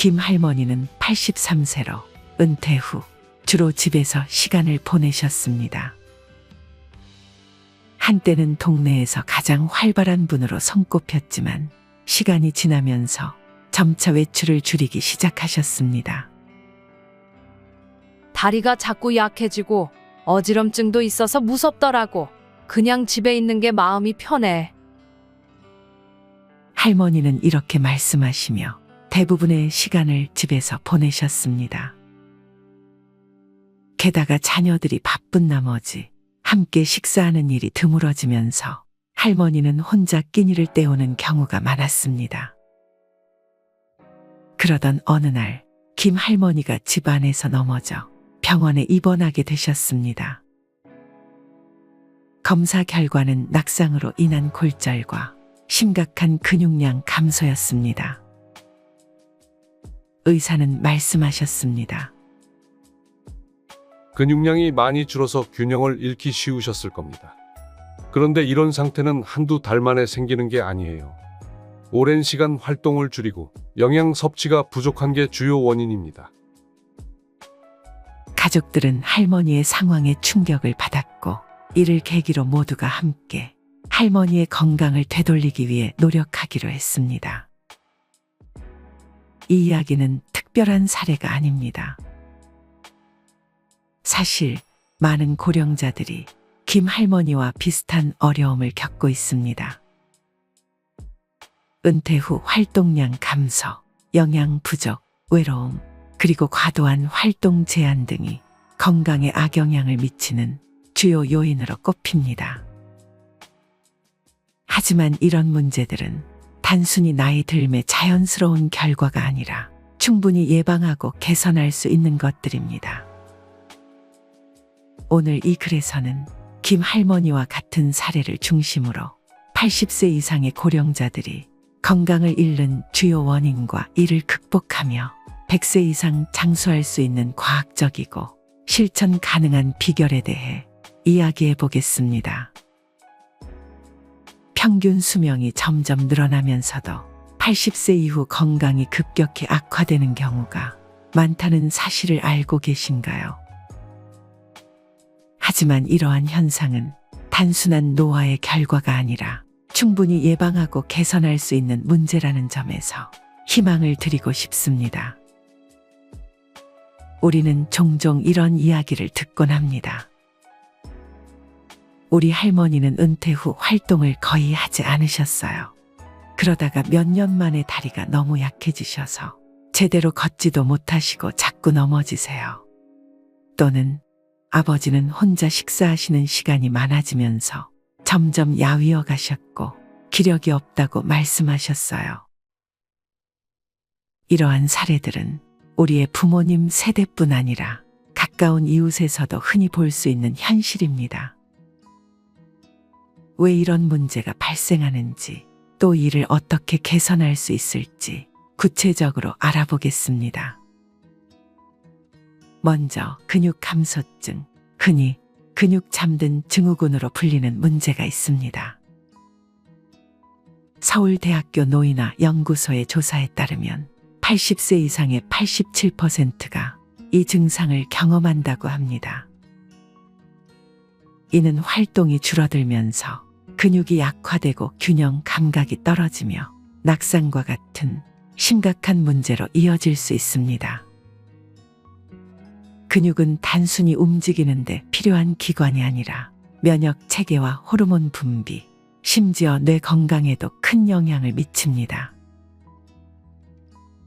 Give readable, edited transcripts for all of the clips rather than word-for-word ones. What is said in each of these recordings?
김 할머니는 83세로 은퇴 후 주로 집에서 시간을 보내셨습니다. 한때는 동네에서 가장 활발한 분으로 손꼽혔지만 시간이 지나면서 점차 외출을 줄이기 시작하셨습니다. 다리가 자꾸 약해지고 어지럼증도 있어서 무섭더라고. 그냥 집에 있는 게 마음이 편해. 할머니는 이렇게 말씀하시며 대부분의 시간을 집에서 보내셨습니다. 게다가 자녀들이 바쁜 나머지 함께 식사하는 일이 드물어지면서 할머니는 혼자 끼니를 때우는 경우가 많았습니다. 그러던 어느 날 김 할머니가 집 안에서 넘어져 병원에 입원하게 되셨습니다. 검사 결과는 낙상으로 인한 골절과 심각한 근육량 감소였습니다. 의사는 말씀하셨습니다. 근육량이 많이 줄어서 균형을 잃기 쉬우셨을 겁니다. 그런데 이런 상태는 한두 달 만에 생기는 게 아니에요. 오랜 시간 활동을 줄이고 영양 섭취가 부족한 게 주요 원인입니다. 가족들은 할머니의 상황에 충격을 받았고 이를 계기로 모두가 함께 할머니의 건강을 되돌리기 위해 노력하기로 했습니다. 이 이야기는 특별한 사례가 아닙니다. 사실 많은 고령자들이 김 할머니와 비슷한 어려움을 겪고 있습니다. 은퇴 후 활동량 감소, 영양 부족, 외로움, 그리고 과도한 활동 제한 등이 건강에 악영향을 미치는 주요 요인으로 꼽힙니다. 하지만 이런 문제들은 단순히 나이 들매 자연스러운 결과가 아니라 충분히 예방하고 개선할 수 있는 것들입니다. 오늘 이 글에서는 김 할머니와 같은 사례를 중심으로 80세 이상의 고령자들이 건강을 잃는 주요 원인과 이를 극복하며 100세 이상 장수할 수 있는 과학적이고 실천 가능한 비결에 대해 이야기해 보겠습니다. 평균 수명이 점점 늘어나면서도 80세 이후 건강이 급격히 악화되는 경우가 많다는 사실을 알고 계신가요? 하지만 이러한 현상은 단순한 노화의 결과가 아니라 충분히 예방하고 개선할 수 있는 문제라는 점에서 희망을 드리고 싶습니다. 우리는 종종 이런 이야기를 듣곤 합니다. 우리 할머니는 은퇴 후 활동을 거의 하지 않으셨어요. 그러다가 몇 년 만에 다리가 너무 약해지셔서 제대로 걷지도 못하시고 자꾸 넘어지세요. 또는 아버지는 혼자 식사하시는 시간이 많아지면서 점점 야위어 가셨고 기력이 없다고 말씀하셨어요. 이러한 사례들은 우리의 부모님 세대뿐 아니라 가까운 이웃에서도 흔히 볼 수 있는 현실입니다. 왜 이런 문제가 발생하는지, 또 이를 어떻게 개선할 수 있을지 구체적으로 알아보겠습니다. 먼저 근육 감소증, 흔히 근육 잠든 증후군으로 불리는 문제가 있습니다. 서울대학교 노인화 연구소의 조사에 따르면 80세 이상의 87%가 이 증상을 경험한다고 합니다. 이는 활동이 줄어들면서 근육이 약화되고 균형 감각이 떨어지며 낙상과 같은 심각한 문제로 이어질 수 있습니다. 근육은 단순히 움직이는데 필요한 기관이 아니라 면역 체계와 호르몬 분비, 심지어 뇌 건강에도 큰 영향을 미칩니다.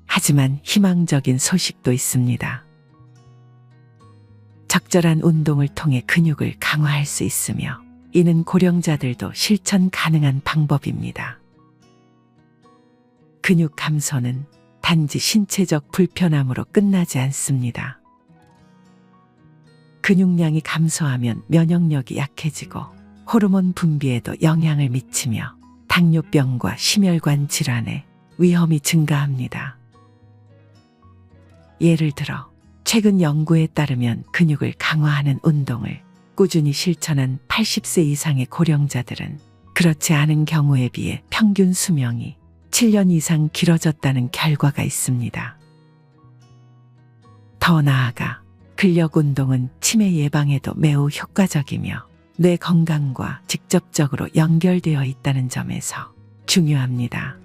하지만 희망적인 소식도 있습니다. 적절한 운동을 통해 근육을 강화할 수 있으며 이는 고령자들도 실천 가능한 방법입니다. 근육 감소는 단지 신체적 불편함으로 끝나지 않습니다. 근육량이 감소하면 면역력이 약해지고 호르몬 분비에도 영향을 미치며 당뇨병과 심혈관 질환의 위험이 증가합니다. 예를 들어 최근 연구에 따르면 근육을 강화하는 운동을 꾸준히 실천한 80세 이상의 고령자들은 그렇지 않은 경우에 비해 평균 수명이 7년 이상 길어졌다는 결과가 있습니다. 더 나아가 근력 운동은 치매 예방에도 매우 효과적이며 뇌 건강과 직접적으로 연결되어 있다는 점에서 중요합니다.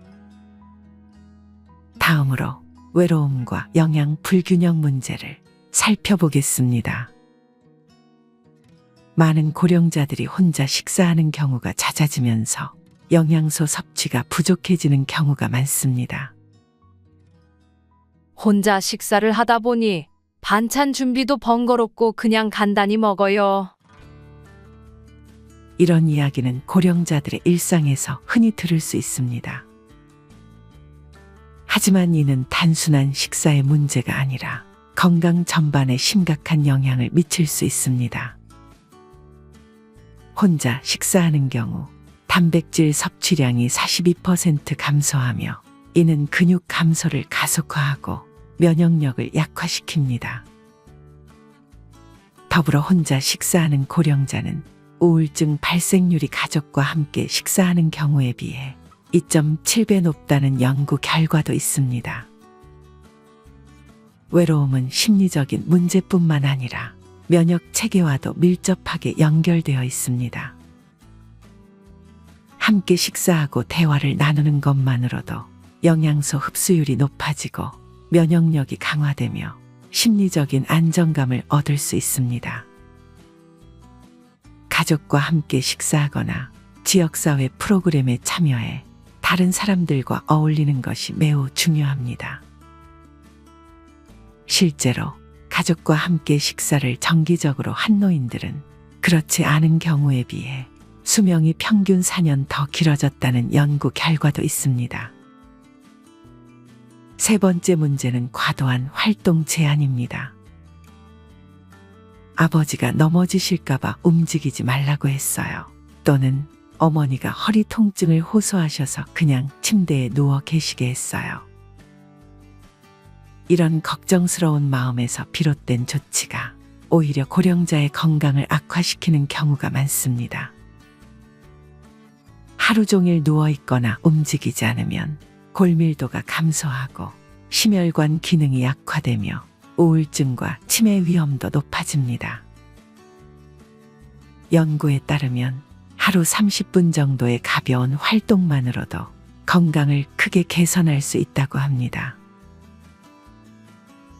다음으로 외로움과 영양 불균형 문제를 살펴보겠습니다. 많은 고령자들이 혼자 식사하는 경우가 잦아지면서 영양소 섭취가 부족해지는 경우가 많습니다. 혼자 식사를 하다 보니 반찬 준비도 번거롭고 그냥 간단히 먹어요. 이런 이야기는 고령자들의 일상에서 흔히 들을 수 있습니다. 하지만 이는 단순한 식사의 문제가 아니라 건강 전반에 심각한 영향을 미칠 수 있습니다. 혼자 식사하는 경우 단백질 섭취량이 42% 감소하며 이는 근육 감소를 가속화하고 면역력을 약화시킵니다. 더불어 혼자 식사하는 고령자는 우울증 발생률이 가족과 함께 식사하는 경우에 비해 2.7배 높다는 연구 결과도 있습니다. 외로움은 심리적인 문제뿐만 아니라 면역 체계와도 밀접하게 연결되어 있습니다. 함께 식사하고 대화를 나누는 것만으로도 영양소 흡수율이 높아지고 면역력이 강화되며 심리적인 안정감을 얻을 수 있습니다. 가족과 함께 식사하거나 지역사회 프로그램에 참여해 다른 사람들과 어울리는 것이 매우 중요합니다. 실제로 가족과 함께 식사를 정기적으로 한 노인들은 그렇지 않은 경우에 비해 수명이 평균 4년 더 길어졌다는 연구 결과도 있습니다. 세 번째 문제는 과도한 활동 제한입니다. 아버지가 넘어지실까봐 움직이지 말라고 했어요. 또는 어머니가 허리 통증을 호소하셔서 그냥 침대에 누워 계시게 했어요. 이런 걱정스러운 마음에서 비롯된 조치가 오히려 고령자의 건강을 악화시키는 경우가 많습니다. 하루 종일 누워 있거나 움직이지 않으면 골밀도가 감소하고 심혈관 기능이 약화되며 우울증과 치매 위험도 높아집니다. 연구에 따르면 하루 30분 정도의 가벼운 활동만으로도 건강을 크게 개선할 수 있다고 합니다.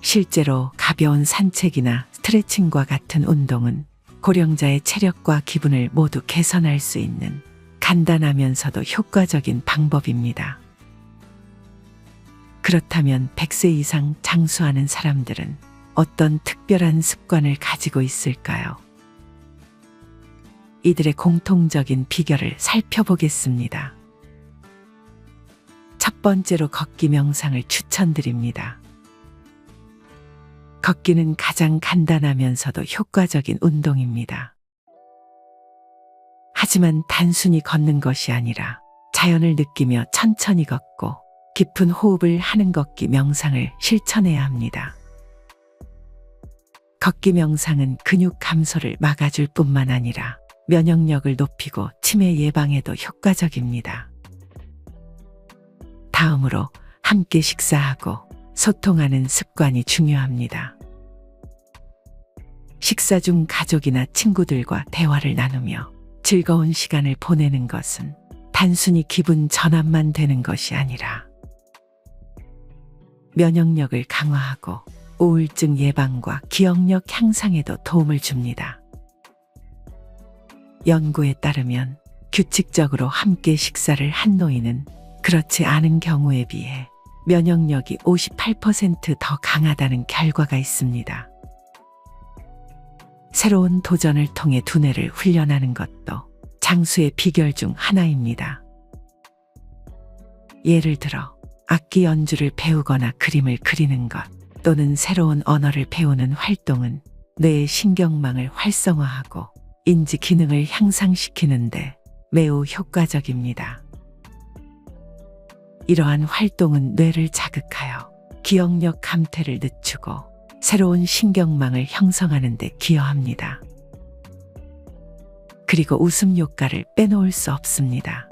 실제로 가벼운 산책이나 스트레칭과 같은 운동은 고령자의 체력과 기분을 모두 개선할 수 있는 간단하면서도 효과적인 방법입니다. 그렇다면 100세 이상 장수하는 사람들은 어떤 특별한 습관을 가지고 있을까요? 이들의 공통적인 비결을 살펴보겠습니다. 첫 번째로 걷기 명상을 추천드립니다. 걷기는 가장 간단하면서도 효과적인 운동입니다. 하지만 단순히 걷는 것이 아니라 자연을 느끼며 천천히 걷고 깊은 호흡을 하는 걷기 명상을 실천해야 합니다. 걷기 명상은 근육 감소를 막아줄 뿐만 아니라 면역력을 높이고 치매 예방에도 효과적입니다. 다음으로 함께 식사하고 소통하는 습관이 중요합니다. 식사 중 가족이나 친구들과 대화를 나누며 즐거운 시간을 보내는 것은 단순히 기분 전환만 되는 것이 아니라 면역력을 강화하고 우울증 예방과 기억력 향상에도 도움을 줍니다. 연구에 따르면 규칙적으로 함께 식사를 한 노인은 그렇지 않은 경우에 비해 면역력이 58% 더 강하다는 결과가 있습니다. 새로운 도전을 통해 두뇌를 훈련하는 것도 장수의 비결 중 하나입니다. 예를 들어 악기 연주를 배우거나 그림을 그리는 것 또는 새로운 언어를 배우는 활동은 뇌의 신경망을 활성화하고 인지 기능을 향상시키는데 매우 효과적입니다. 이러한 활동은 뇌를 자극하여 기억력 감퇴를 늦추고 새로운 신경망을 형성하는 데 기여합니다. 그리고 웃음 효과를 빼놓을 수 없습니다.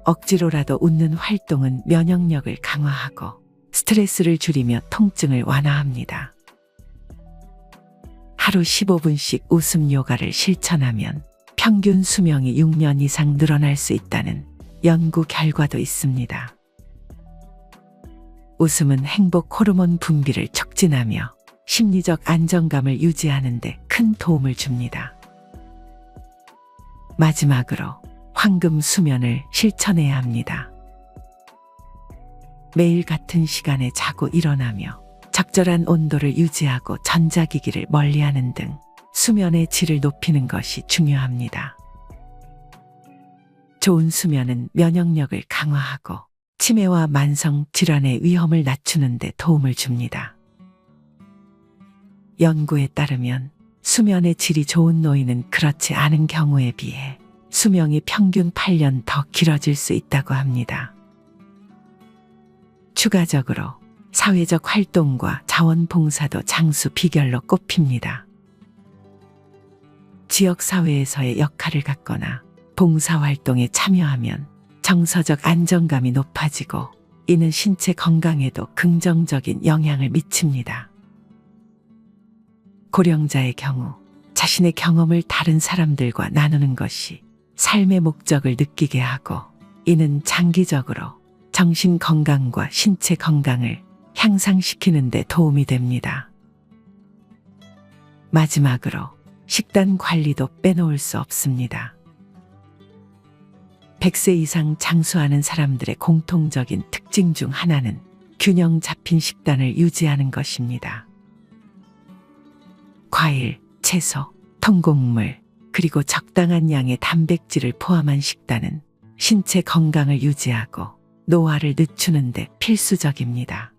억지로라도 웃는 활동은 면역력을 강화하고 스트레스를 줄이며 통증을 완화합니다. 하루 15분씩 웃음 요가를 실천하면 평균 수명이 6년 이상 늘어날 수 있다는 연구 결과도 있습니다. 웃음은 행복 호르몬 분비를 촉진하며 심리적 안정감을 유지하는 데 큰 도움을 줍니다. 마지막으로 황금 수면을 실천해야 합니다. 매일 같은 시간에 자고 일어나며 적절한 온도를 유지하고 전자기기를 멀리하는 등 수면의 질을 높이는 것이 중요합니다. 좋은 수면은 면역력을 강화하고 치매와 만성 질환의 위험을 낮추는 데 도움을 줍니다. 연구에 따르면 수면의 질이 좋은 노인은 그렇지 않은 경우에 비해 수명이 평균 8년 더 길어질 수 있다고 합니다. 추가적으로 사회적 활동과 자원봉사도 장수 비결로 꼽힙니다. 지역사회에서의 역할을 갖거나 봉사활동에 참여하면 정서적 안정감이 높아지고 이는 신체 건강에도 긍정적인 영향을 미칩니다. 고령자의 경우 자신의 경험을 다른 사람들과 나누는 것이 삶의 목적을 느끼게 하고 이는 장기적으로 정신 건강과 신체 건강을 향상시키는 데 도움이 됩니다. 마지막으로 식단 관리도 빼놓을 수 없습니다. 100세 이상 장수하는 사람들의 공통적인 특징 중 하나는 균형 잡힌 식단을 유지하는 것입니다. 과일, 채소, 통곡물, 그리고 적당한 양의 단백질을 포함한 식단은 신체 건강을 유지하고 노화를 늦추는 데 필수적입니다.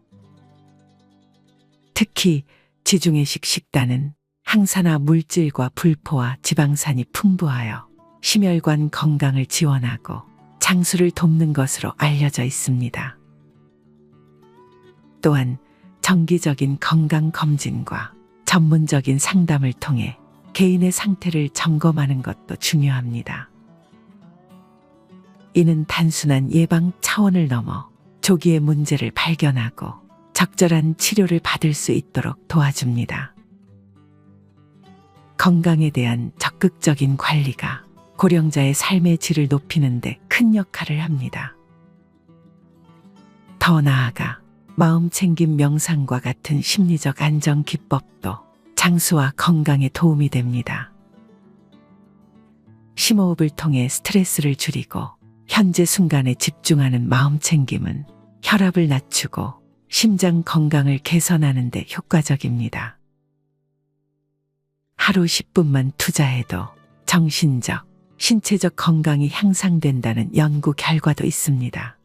특히 지중해식 식단은 항산화 물질과 불포화 지방산이 풍부하여 심혈관 건강을 지원하고 장수를 돕는 것으로 알려져 있습니다. 또한 정기적인 건강검진과 전문적인 상담을 통해 개인의 상태를 점검하는 것도 중요합니다. 이는 단순한 예방 차원을 넘어 조기에 문제를 발견하고 적절한 치료를 받을 수 있도록 도와줍니다. 건강에 대한 적극적인 관리가 고령자의 삶의 질을 높이는 데 큰 역할을 합니다. 더 나아가 마음챙김 명상과 같은 심리적 안정 기법도 장수와 건강에 도움이 됩니다. 심호흡을 통해 스트레스를 줄이고 현재 순간에 집중하는 마음챙김은 혈압을 낮추고 심장 건강을 개선하는 데 효과적입니다. 하루 10분만 투자해도 정신적, 신체적 건강이 향상된다는 연구 결과도 있습니다.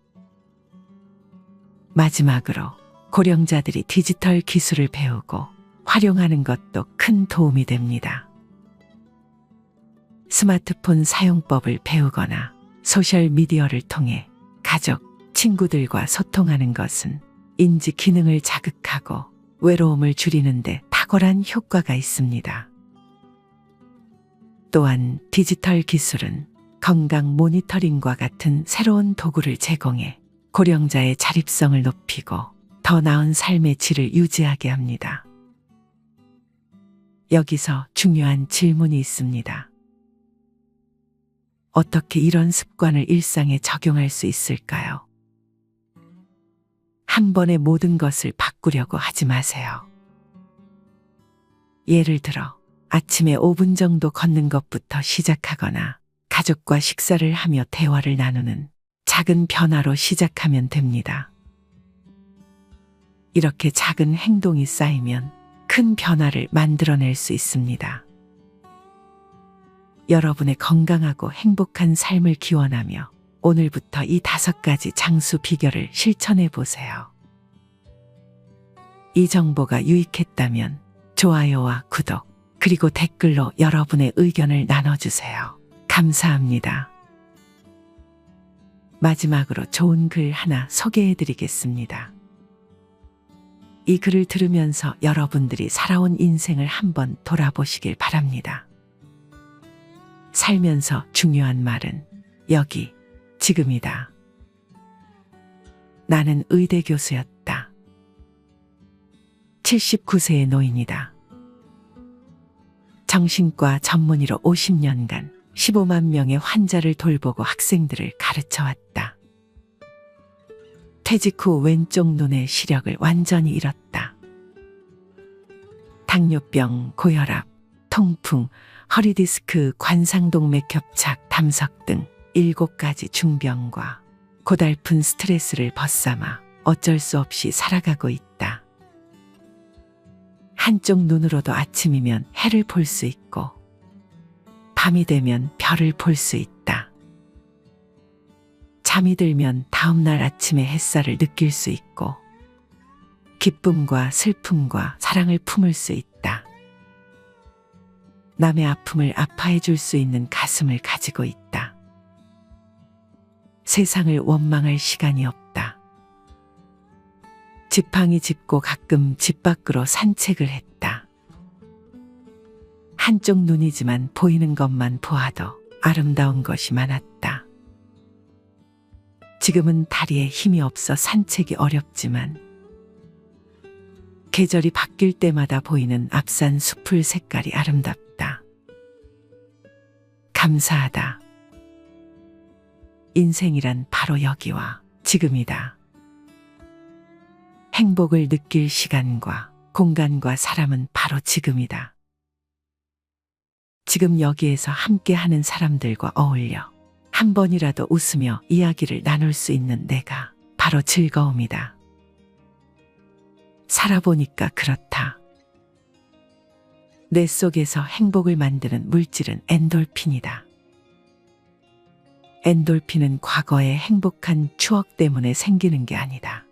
마지막으로 고령자들이 디지털 기술을 배우고 활용하는 것도 큰 도움이 됩니다. 스마트폰 사용법을 배우거나 소셜미디어를 통해 가족, 친구들과 소통하는 것은 인지 기능을 자극하고 외로움을 줄이는 데 탁월한 효과가 있습니다. 또한 디지털 기술은 건강 모니터링과 같은 새로운 도구를 제공해 고령자의 자립성을 높이고 더 나은 삶의 질을 유지하게 합니다. 여기서 중요한 질문이 있습니다. 어떻게 이런 습관을 일상에 적용할 수 있을까요? 한 번에 모든 것을 바꾸려고 하지 마세요. 예를 들어 아침에 5분 정도 걷는 것부터 시작하거나 가족과 식사를 하며 대화를 나누는 작은 변화로 시작하면 됩니다. 이렇게 작은 행동이 쌓이면 큰 변화를 만들어낼 수 있습니다. 여러분의 건강하고 행복한 삶을 기원하며 오늘부터 이 5가지 장수 비결을 실천해 보세요. 이 정보가 유익했다면 좋아요와 구독, 그리고 댓글로 여러분의 의견을 나눠주세요. 감사합니다. 마지막으로 좋은 글 하나 소개해 드리겠습니다. 이 글을 들으면서 여러분들이 살아온 인생을 한번 돌아보시길 바랍니다. 살면서 중요한 말은 여기, 지금이다. 나는 의대 교수였다. 79세의 노인이다. 정신과 전문의로 50년간 15만 명의 환자를 돌보고 학생들을 가르쳐 왔다. 퇴직 후 왼쪽 눈의 시력을 완전히 잃었다. 당뇨병, 고혈압, 통풍, 허리디스크, 관상동맥 협착, 담석 등 7가지 중병과 고달픈 스트레스를 벗삼아 어쩔 수 없이 살아가고 있다. 한쪽 눈으로도 아침이면 해를 볼 수 있고 밤이 되면 별을 볼 수 있다. 잠이 들면 다음날 아침에 햇살을 느낄 수 있고 기쁨과 슬픔과 사랑을 품을 수 있다. 남의 아픔을 아파해 줄 수 있는 가슴을 가지고 있다. 세상을 원망할 시간이 없다. 지팡이 짚고 가끔 집 밖으로 산책을 했다. 한쪽 눈이지만 보이는 것만 보아도 아름다운 것이 많았다. 지금은 다리에 힘이 없어 산책이 어렵지만 계절이 바뀔 때마다 보이는 앞산 숲풀 색깔이 아름답다. 감사하다. 인생이란 바로 여기와 지금이다. 행복을 느낄 시간과 공간과 사람은 바로 지금이다. 지금 여기에서 함께 하는 사람들과 어울려 한 번이라도 웃으며 이야기를 나눌 수 있는 내가 바로 즐거움이다. 살아보니까 그렇다. 내 속에서 행복을 만드는 물질은 엔돌핀이다. 엔돌핀은 과거의 행복한 추억 때문에 생기는 게 아니다.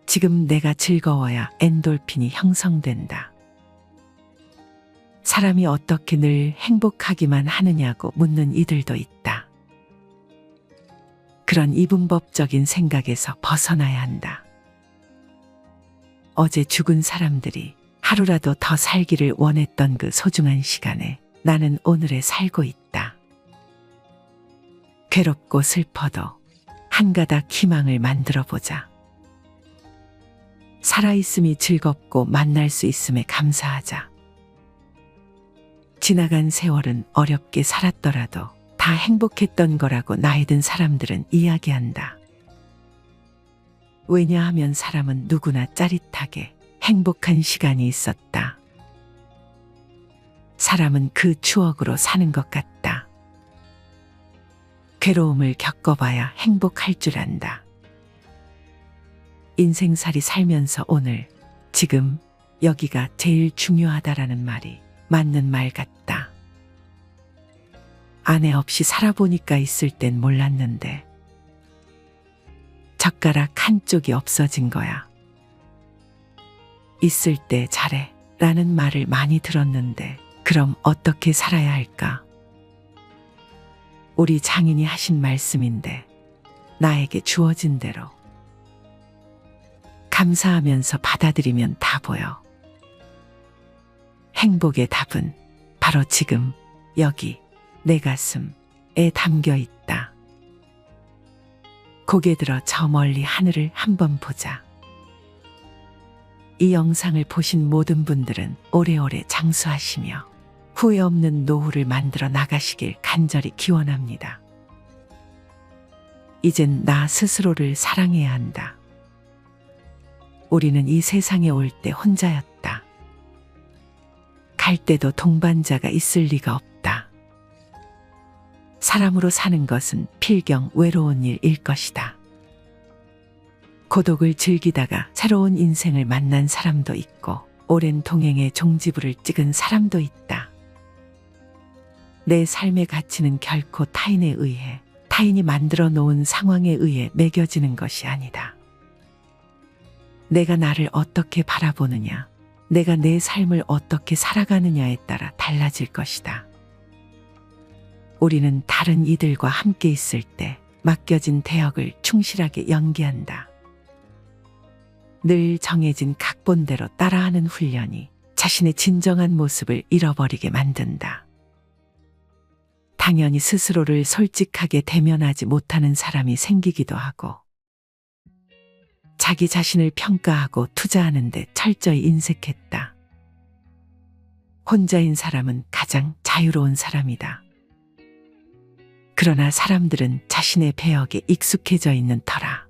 지금 내가 즐거워야 엔돌핀이 형성된다. 사람이 어떻게 늘 행복하기만 하느냐고 묻는 이들도 있다. 그런 이분법적인 생각에서 벗어나야 한다. 어제 죽은 사람들이 하루라도 더 살기를 원했던 그 소중한 시간에 나는 오늘에 살고 있다. 괴롭고 슬퍼도 한 가닥 희망을 만들어 보자. 살아있음이 즐겁고 만날 수 있음에 감사하자. 지나간 세월은 어렵게 살았더라도 다 행복했던 거라고 나이 든 사람들은 이야기한다. 왜냐하면 사람은 누구나 짜릿하게 행복한 시간이 있었다. 사람은 그 추억으로 사는 것 같다. 괴로움을 겪어봐야 행복할 줄 안다. 인생살이 살면서 오늘, 지금, 여기가 제일 중요하다라는 말이 맞는 말 같다. 아내 없이 살아보니까 있을 땐 몰랐는데 젓가락 한쪽이 없어진 거야. 있을 때 잘해 라는 말을 많이 들었는데 그럼 어떻게 살아야 할까? 우리 장인이 하신 말씀인데 나에게 주어진 대로 감사하면서 받아들이면 다 보여. 행복의 답은 바로 지금, 여기, 내 가슴에 담겨 있다. 고개 들어 저 멀리 하늘을 한번 보자. 이 영상을 보신 모든 분들은 오래오래 장수하시며 후회 없는 노후를 만들어 나가시길 간절히 기원합니다. 이젠 나 스스로를 사랑해야 한다. 우리는 이 세상에 올 때 혼자였다. 갈 때도 동반자가 있을 리가 없다. 사람으로 사는 것은 필경 외로운 일일 것이다. 고독을 즐기다가 새로운 인생을 만난 사람도 있고 오랜 동행의 종지부를 찍은 사람도 있다. 내 삶의 가치는 결코 타인에 의해, 타인이 만들어 놓은 상황에 의해 매겨지는 것이 아니다. 내가 나를 어떻게 바라보느냐, 내가 내 삶을 어떻게 살아가느냐에 따라 달라질 것이다. 우리는 다른 이들과 함께 있을 때 맡겨진 대역을 충실하게 연기한다. 늘 정해진 각본대로 따라하는 훈련이 자신의 진정한 모습을 잃어버리게 만든다. 당연히 스스로를 솔직하게 대면하지 못하는 사람이 생기기도 하고 자기 자신을 평가하고 투자하는 데 철저히 인색했다. 혼자인 사람은 가장 자유로운 사람이다. 그러나 사람들은 자신의 배역에 익숙해져 있는 터라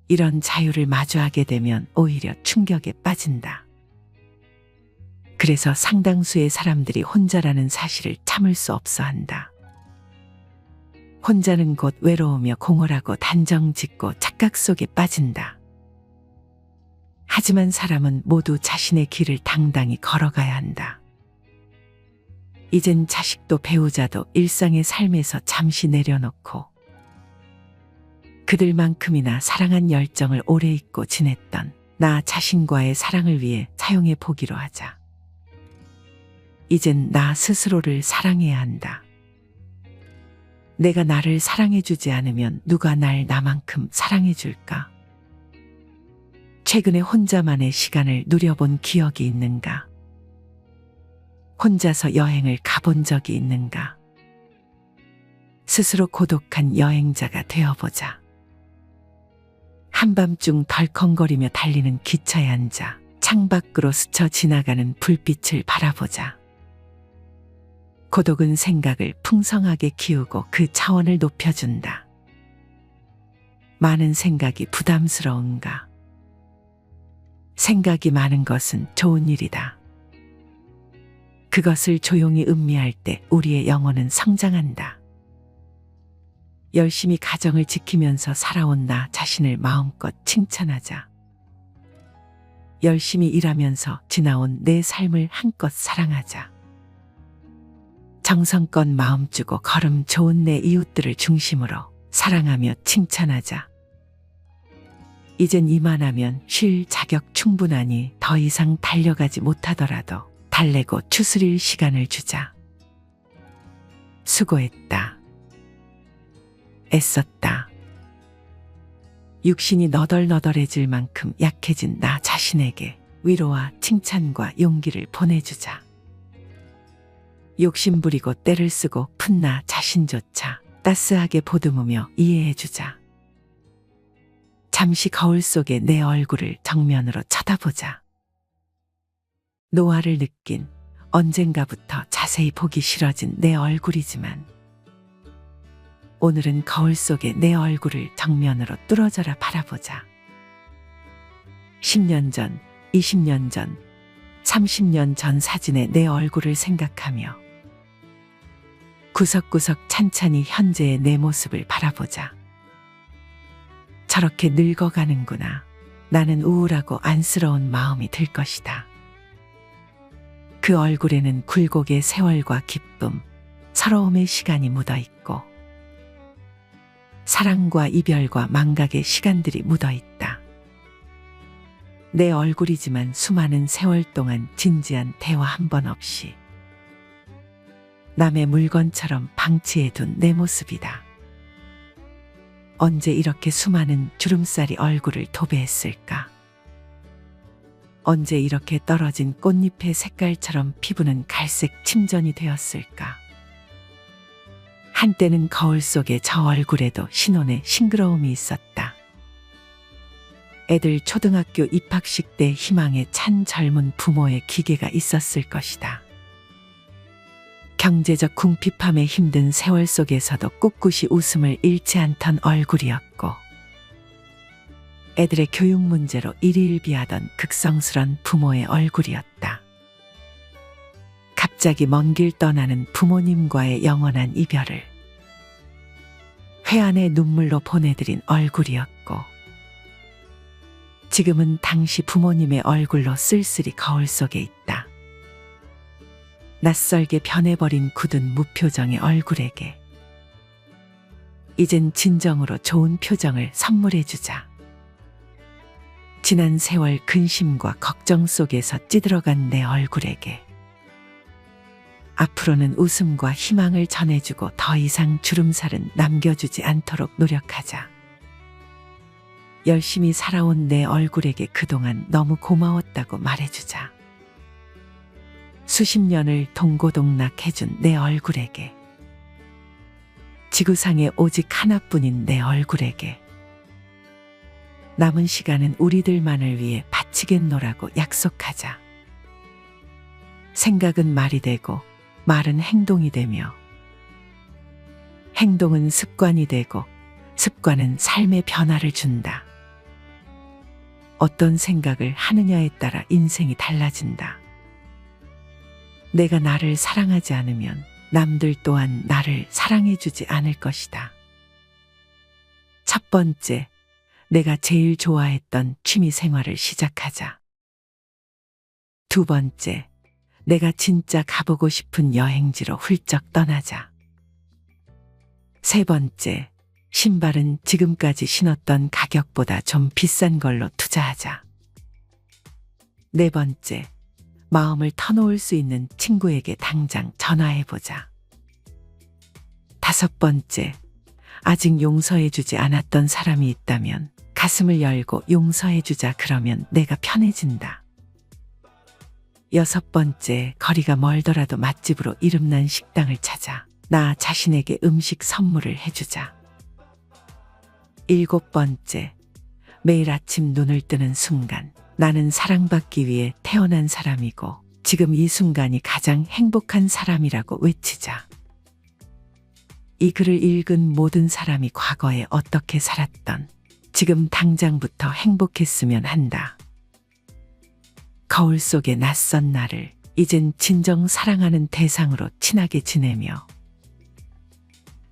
이런 자유를 마주하게 되면 오히려 충격에 빠진다. 그래서 상당수의 사람들이 혼자라는 사실을 참을 수 없어 한다. 혼자는 곧 외로우며 공허하고 단정짓고 착각 속에 빠진다. 하지만 사람은 모두 자신의 길을 당당히 걸어가야 한다. 이젠 자식도 배우자도 일상의 삶에서 잠시 내려놓고 그들만큼이나 사랑한 열정을 오래 잊고 지냈던 나 자신과의 사랑을 위해 사용해 보기로 하자. 이젠 나 스스로를 사랑해야 한다. 내가 나를 사랑해주지 않으면 누가 날 나만큼 사랑해줄까? 최근에 혼자만의 시간을 누려본 기억이 있는가? 혼자서 여행을 가본 적이 있는가? 스스로 고독한 여행자가 되어보자. 한밤중 덜컹거리며 달리는 기차에 앉아 창밖으로 스쳐 지나가는 불빛을 바라보자. 고독은 생각을 풍성하게 키우고 그 차원을 높여준다. 많은 생각이 부담스러운가? 생각이 많은 것은 좋은 일이다. 그것을 조용히 음미할 때 우리의 영혼은 성장한다. 열심히 가정을 지키면서 살아온 나 자신을 마음껏 칭찬하자. 열심히 일하면서 지나온 내 삶을 한껏 사랑하자. 정성껏 마음 주고 걸음 좋은 내 이웃들을 중심으로 사랑하며 칭찬하자. 이젠 이만하면 쉴 자격 충분하니 더 이상 달려가지 못하더라도 달래고 추스릴 시간을 주자. 수고했다. 애썼다. 육신이 너덜너덜해질 만큼 약해진 나 자신에게 위로와 칭찬과 용기를 보내주자. 욕심부리고 때를 쓰고 푼 나 자신조차 따스하게 보듬으며 이해해주자. 잠시 거울 속에 내 얼굴을 정면으로 쳐다보자. 노화를 느낀 언젠가부터 자세히 보기 싫어진 내 얼굴이지만 오늘은 거울 속에 내 얼굴을 정면으로 뚫어져라 바라보자. 10년 전, 20년 전, 30년 전 사진의 내 얼굴을 생각하며 구석구석 찬찬히 현재의 내 모습을 바라보자. 저렇게 늙어가는구나. 나는 우울하고 안쓰러운 마음이 들 것이다. 그 얼굴에는 굴곡의 세월과 기쁨, 서러움의 시간이 묻어 있고 사랑과 이별과 망각의 시간들이 묻어 있다. 내 얼굴이지만 수많은 세월 동안 진지한 대화 한 번 없이 남의 물건처럼 방치해둔 내 모습이다. 언제 이렇게 수많은 주름살이 얼굴을 도배했을까? 언제 이렇게 떨어진 꽃잎의 색깔처럼 피부는 갈색 침전이 되었을까? 한때는 거울 속에 저 얼굴에도 신혼의 싱그러움이 있었다. 애들 초등학교 입학식 때 희망에 찬 젊은 부모의 기계가 있었을 것이다. 경제적 궁핍함에 힘든 세월 속에서도 꿋꿋이 웃음을 잃지 않던 얼굴이었고 애들의 교육 문제로 일희일비하던 극성스런 부모의 얼굴이었다. 갑자기 먼 길 떠나는 부모님과의 영원한 이별을 회한의 눈물로 보내드린 얼굴이었고 지금은 당시 부모님의 얼굴로 쓸쓸히 거울 속에 있다. 낯설게 변해버린 굳은 무표정의 얼굴에게 이젠 진정으로 좋은 표정을 선물해주자. 지난 세월 근심과 걱정 속에서 찌들어간 내 얼굴에게 앞으로는 웃음과 희망을 전해주고 더 이상 주름살은 남겨주지 않도록 노력하자. 열심히 살아온 내 얼굴에게 그동안 너무 고마웠다고 말해주자. 수십 년을 동고동락해준 내 얼굴에게 지구상에 오직 하나뿐인 내 얼굴에게 남은 시간은 우리들만을 위해 바치겠노라고 약속하자. 생각은 말이 되고 말은 행동이 되며 행동은 습관이 되고 습관은 삶의 변화를 준다. 어떤 생각을 하느냐에 따라 인생이 달라진다. 내가 나를 사랑하지 않으면 남들 또한 나를 사랑해주지 않을 것이다. 첫 번째, 내가 제일 좋아했던 취미 생활을 시작하자. 두 번째, 내가 진짜 가보고 싶은 여행지로 훌쩍 떠나자. 세 번째, 신발은 지금까지 신었던 가격보다 좀 비싼 걸로 투자하자. 네 번째, 마음을 터놓을 수 있는 친구에게 당장 전화해보자. 다섯 번째, 아직 용서해주지 않았던 사람이 있다면 가슴을 열고 용서해주자. 그러면 내가 편해진다. 여섯 번째, 거리가 멀더라도 맛집으로 이름난 식당을 찾아 나 자신에게 음식 선물을 해주자. 일곱 번째, 매일 아침 눈을 뜨는 순간 나는 사랑받기 위해 태어난 사람이고 지금 이 순간이 가장 행복한 사람이라고 외치자. 이 글을 읽은 모든 사람이 과거에 어떻게 살았던 지금 당장부터 행복했으면 한다. 거울 속의 낯선 나를 이젠 진정 사랑하는 대상으로 친하게 지내며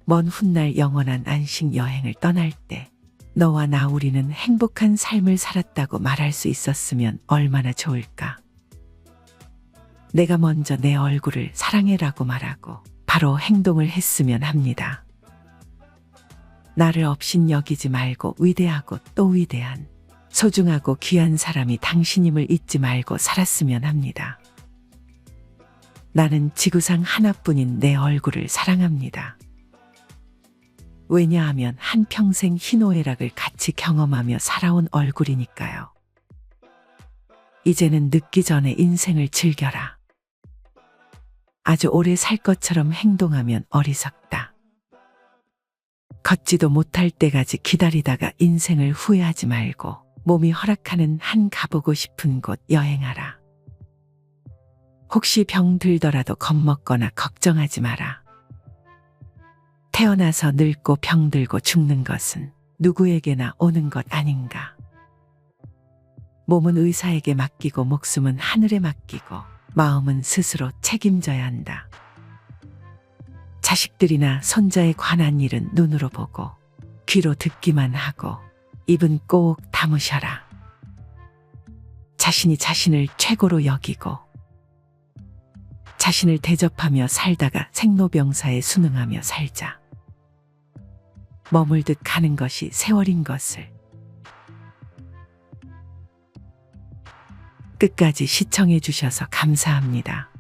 먼 훗날 영원한 안식 여행을 떠날 때 너와 나 우리는 행복한 삶을 살았다고 말할 수 있었으면 얼마나 좋을까. 내가 먼저 내 얼굴을 사랑해라고 말하고 바로 행동을 했으면 합니다. 나를 없인 여기지 말고 위대하고 또 위대한 소중하고 귀한 사람이 당신임을 잊지 말고 살았으면 합니다. 나는 지구상 하나뿐인 내 얼굴을 사랑합니다. 왜냐하면 한평생 희노애락을 같이 경험하며 살아온 얼굴이니까요. 이제는 늦기 전에 인생을 즐겨라. 아주 오래 살 것처럼 행동하면 어리석다. 걷지도 못할 때까지 기다리다가 인생을 후회하지 말고 몸이 허락하는 한 가보고 싶은 곳 여행하라. 혹시 병 들더라도 겁먹거나 걱정하지 마라. 태어나서 늙고 병들고 죽는 것은 누구에게나 오는 것 아닌가. 몸은 의사에게 맡기고 목숨은 하늘에 맡기고 마음은 스스로 책임져야 한다. 자식들이나 손자에 관한 일은 눈으로 보고 귀로 듣기만 하고 입은 꼭 다무셔라. 자신이 자신을 최고로 여기고 자신을 대접하며 살다가 생로병사에 순응하며 살자. 머물듯 가는 것이 세월인 것을. 끝까지 시청해 주셔서 감사합니다.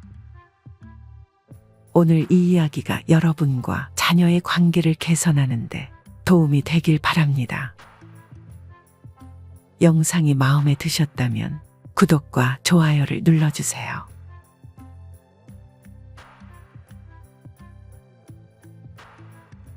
오늘 이 이야기가 여러분과 자녀의 관계를 개선하는데 도움이 되길 바랍니다. 영상이 마음에 드셨다면 구독과 좋아요를 눌러주세요.